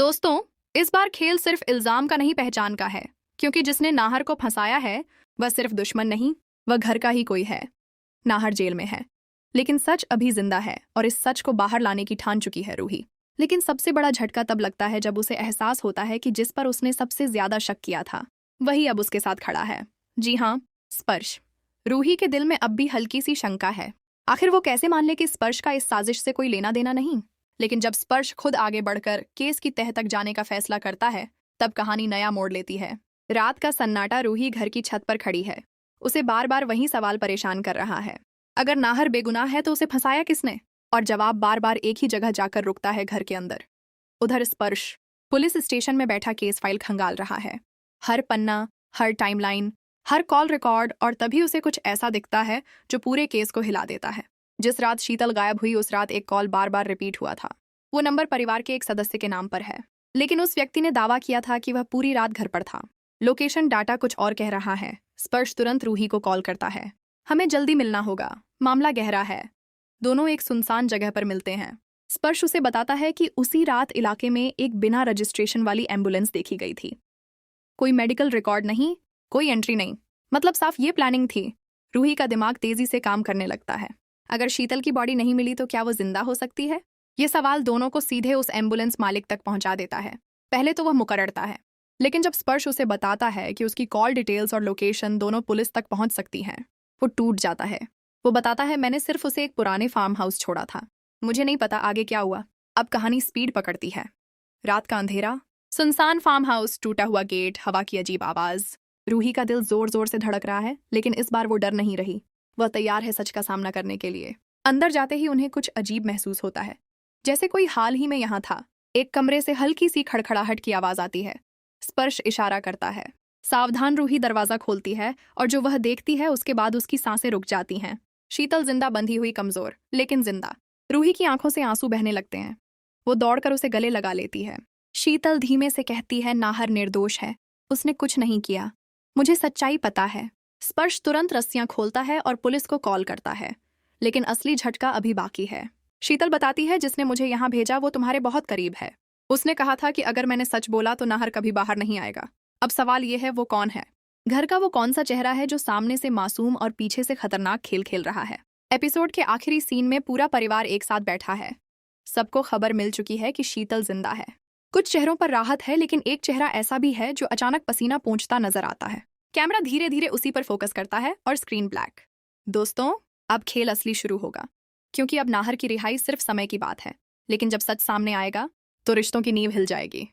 दोस्तों, इस बार खेल सिर्फ इल्जाम का नहीं पहचान का है, क्योंकि जिसने नाहर को फंसाया है वह सिर्फ दुश्मन नहीं, वह घर का ही कोई है। नाहर जेल में है, लेकिन सच अभी जिंदा है और इस सच को बाहर लाने की ठान चुकी है रूही। लेकिन सबसे बड़ा झटका तब लगता है जब उसे एहसास होता है कि जिस पर उसने सबसे ज्यादा शक किया था वही अब उसके साथ खड़ा है। जी हाँ, स्पर्श। रूही के दिल में अब भी हल्की सी शंका है। आखिर वो कैसे मान ले कि स्पर्श का इस साजिश से कोई लेना देना नहीं। लेकिन जब स्पर्श खुद आगे बढ़कर केस की तह तक जाने का फैसला करता है तब कहानी नया मोड़ लेती है। रात का सन्नाटा। रूही घर की छत पर खड़ी है। उसे बार बार वही सवाल परेशान कर रहा है। अगर नाहर बेगुनाह है तो उसे फंसाया किसने? और जवाब बार बार एक ही जगह जाकर रुकता है, घर के अंदर। उधर स्पर्श पुलिस स्टेशन में बैठा केस फाइल खंगाल रहा है। हर पन्ना, हर टाइमलाइन, हर कॉल रिकॉर्ड, और तभी उसे कुछ ऐसा दिखता है जो पूरे केस को हिला देता है। जिस रात शीतल गायब हुई उस रात एक कॉल बार बार रिपीट हुआ था। वो नंबर परिवार के एक सदस्य के नाम पर है, लेकिन उस व्यक्ति ने दावा किया था कि वह पूरी रात घर पर था। लोकेशन डाटा कुछ और कह रहा है। स्पर्श तुरंत रूही को कॉल करता है। हमें जल्दी मिलना होगा, मामला गहरा है। दोनों एक सुनसान जगह पर मिलते हैं। स्पर्श उसे बताता है कि उसी रात इलाके में एक बिना रजिस्ट्रेशन वाली एम्बुलेंस देखी गई थी। कोई मेडिकल रिकॉर्ड नहीं, कोई एंट्री नहीं। मतलब साफ ये प्लानिंग थी। रूही का दिमाग तेजी से काम करने लगता है। अगर शीतल की बॉडी नहीं मिली तो क्या वो जिंदा हो सकती है? ये सवाल दोनों को सीधे उस एम्बुलेंस मालिक तक पहुंचा देता है। पहले तो वह मुकररता है, लेकिन जब स्पर्श उसे बताता है कि उसकी कॉल डिटेल्स और लोकेशन दोनों पुलिस तक पहुंच सकती हैं, वो टूट जाता है। वो बताता है, मैंने सिर्फ उसे एक पुराने फार्म हाउस छोड़ा था, मुझे नहीं पता आगे क्या हुआ। अब कहानी स्पीड पकड़ती है। रात का अंधेरा, सुनसान फार्म हाउस, टूटा हुआ गेट, हवा की अजीब आवाज। रूही का दिल जोर जोर से धड़क रहा है, लेकिन इस बार वो डर नहीं रही। वह तैयार है सच का सामना करने के लिए। अंदर जाते ही उन्हें कुछ अजीब महसूस होता है, जैसे कोई हाल ही में यहाँ था। एक कमरे से हल्की सी खड़खड़ाहट की आवाज आती है। स्पर्श इशारा करता है। सावधान रूही दरवाजा खोलती है और जो वह देखती है उसके बाद उसकी सांसें रुक जाती हैं। शीतल जिंदा बंधी हुई, कमजोर लेकिन जिंदा। रूही की आंखों से आंसू बहने लगते हैं। वो दौड़कर उसे गले लगा लेती है। शीतल धीमे से कहती है, नाहर निर्दोष है, उसने कुछ नहीं किया, मुझे सच्चाई पता है। स्पर्श तुरंत रस्सियां खोलता है और पुलिस को कॉल करता है, लेकिन असली झटका अभी बाकी है। शीतल बताती है, जिसने मुझे यहाँ भेजा वो तुम्हारे बहुत करीब है। उसने कहा था कि अगर मैंने सच बोला तो नाहर कभी बाहर नहीं आएगा। अब सवाल यह है, वो कौन है? घर का वो कौन सा चेहरा है जो सामने से मासूम और पीछे से खतरनाक खेल खेल रहा है? एपिसोड के आखिरी सीन में पूरा परिवार एक साथ बैठा है। सबको खबर मिल चुकी है कि शीतल जिंदा है। कुछ चेहरों पर राहत है, लेकिन एक चेहरा ऐसा भी है जो अचानक पसीना पोंछता नजर आता है। कैमरा धीरे धीरे उसी पर फोकस करता है और स्क्रीन ब्लैक। दोस्तों, अब खेल असली शुरू होगा, क्योंकि अब नाहर की रिहाई सिर्फ समय की बात है। लेकिन जब सच सामने आएगा तो रिश्तों की नींव हिल जाएगी।